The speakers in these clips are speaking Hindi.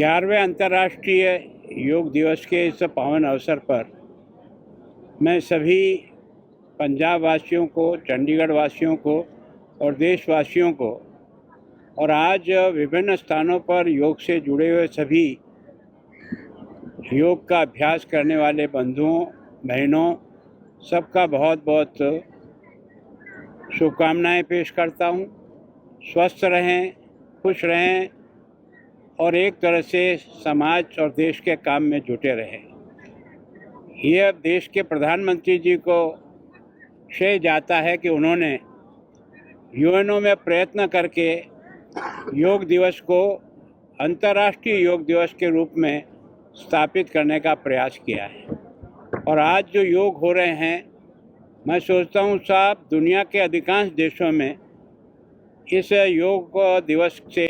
11वें अंतर्राष्ट्रीय योग दिवस के इस पावन अवसर पर मैं सभी पंजाब वासियों को, चंडीगढ़ वासियों को और देशवासियों को और आज विभिन्न स्थानों पर योग से जुड़े हुए सभी योग का अभ्यास करने वाले बंधुओं, बहनों सबका बहुत बहुत शुभकामनाएं पेश करता हूं। स्वस्थ रहें, खुश रहें और एक तरह से समाज और देश के काम में जुटे रहें। ये अब देश के प्रधानमंत्री जी को श्रेय जाता है कि उन्होंने यूएनओ में प्रयत्न करके योग दिवस को अंतर्राष्ट्रीय योग दिवस के रूप में स्थापित करने का प्रयास किया है। और आज जो योग हो रहे हैं, मैं सोचता हूँ साहब दुनिया के अधिकांश देशों में इस योग दिवस से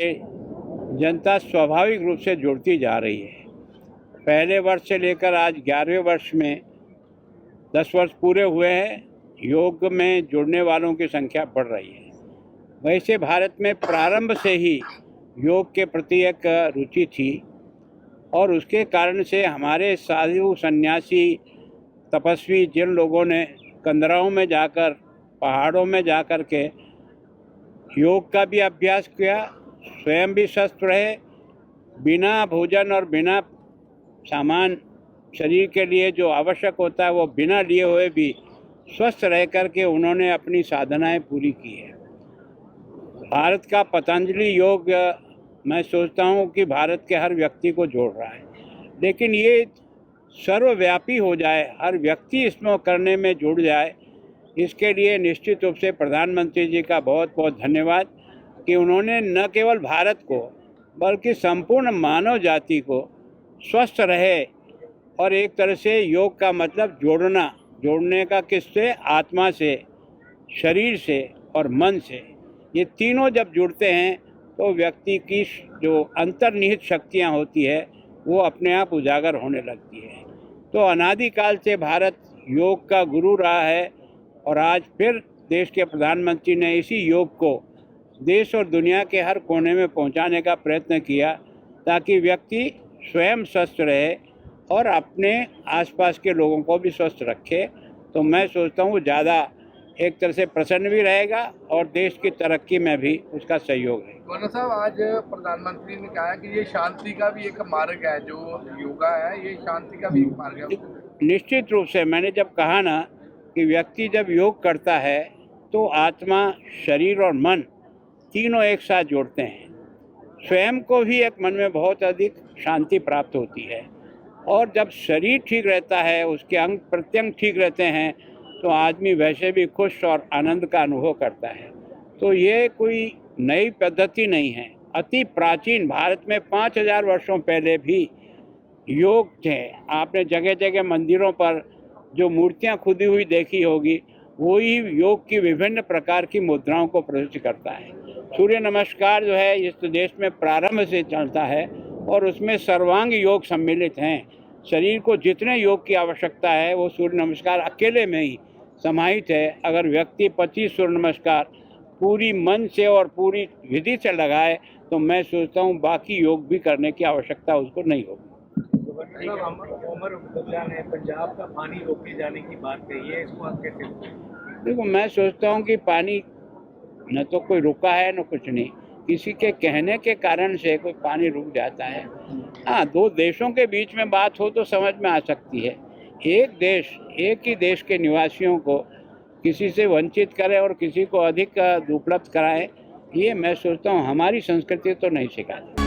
जनता स्वाभाविक रूप से जुड़ती जा रही है। पहले वर्ष से लेकर आज 11वें वर्ष में 10 वर्ष पूरे हुए हैं, योग में जुड़ने वालों की संख्या बढ़ रही है। वैसे भारत में प्रारंभ से ही योग के प्रति एक रुचि थी और उसके कारण से हमारे साधु सन्यासी तपस्वी जिन लोगों ने कंदराओं में जाकर, पहाड़ों में जाकर के योग का भी अभ्यास किया, स्वयं भी स्वस्थ रहे, बिना भोजन और बिना सामान शरीर के लिए जो आवश्यक होता है वो बिना लिए हुए भी स्वस्थ रह कर के उन्होंने अपनी साधनाएं पूरी की है। भारत का पतंजलि योग मैं सोचता हूँ कि भारत के हर व्यक्ति को जोड़ रहा है, लेकिन ये सर्वव्यापी हो जाए, हर व्यक्ति इसमें करने में जुड़ जाए। इसके लिए निश्चित रूप से प्रधानमंत्री जी का बहुत बहुत धन्यवाद कि उन्होंने न केवल भारत को बल्कि संपूर्ण मानव जाति को स्वस्थ रहे। और एक तरह से योग का मतलब जोड़ने का किससे? आत्मा से, शरीर से और मन से। ये तीनों जब जुड़ते हैं तो व्यक्ति की जो अंतर्निहित शक्तियाँ होती है वो अपने आप उजागर होने लगती है। तो अनादिकाल से भारत योग का गुरु रहा है और आज फिर देश के प्रधानमंत्री ने इसी योग को देश और दुनिया के हर कोने में पहुंचाने का प्रयत्न किया ताकि व्यक्ति स्वयं स्वस्थ रहे और अपने आसपास के लोगों को भी स्वस्थ रखे। तो मैं सोचता हूँ ज़्यादा एक तरह से प्रसन्न भी रहेगा और देश की तरक्की में भी उसका सहयोग है। गवर्नर साहब, आज प्रधानमंत्री ने कहा कि ये शांति का भी एक मार्ग है, जो योगा है ये शांति का भी एक मार्ग है। निश्चित रूप से मैंने जब कहा ना कि व्यक्ति जब योग करता है तो आत्मा, शरीर और मन तीनों एक साथ जोड़ते हैं। स्वयं को भी एक मन में बहुत अधिक शांति प्राप्त होती है और जब शरीर ठीक रहता है, उसके अंग प्रत्यंग ठीक रहते हैं तो आदमी वैसे भी खुश और आनंद का अनुभव करता है। तो ये कोई नई पद्धति नहीं है, अति प्राचीन भारत में 5000 वर्षों पहले भी योग थे। आपने जगह जगह मंदिरों पर जो मूर्तियां खुदी हुई देखी होगी, वही योग की विभिन्न प्रकार की मुद्राओं को प्रदर्शित करता है। सूर्य नमस्कार जो है इस देश में प्रारंभ से चलता है और उसमें सर्वांग योग सम्मिलित हैं। शरीर को जितने योग की आवश्यकता है वो सूर्य नमस्कार अकेले में ही समाहित है। अगर व्यक्ति 25 सूर्य नमस्कार पूरी मन से और पूरी विधि से लगाए तो मैं सोचता हूँ बाकी योग भी करने की आवश्यकता उसको नहीं होगी। उमर अब्दुल्ला ने पंजाब का पानी रोके जाने की बात कही है, इसको आप कैसे? देखो, मैं सोचता हूँ कि पानी न तो कोई रुका है न कुछ नहीं, किसी के कहने के कारण से कोई पानी रुक जाता है। हाँ, दो देशों के बीच में बात हो तो समझ में आ सकती है। एक देश, एक ही देश के निवासियों को किसी से वंचित करे और किसी को अधिक उपलब्ध कराए, ये मैं सोचता हूँ हमारी संस्कृति तो नहीं सिखाती।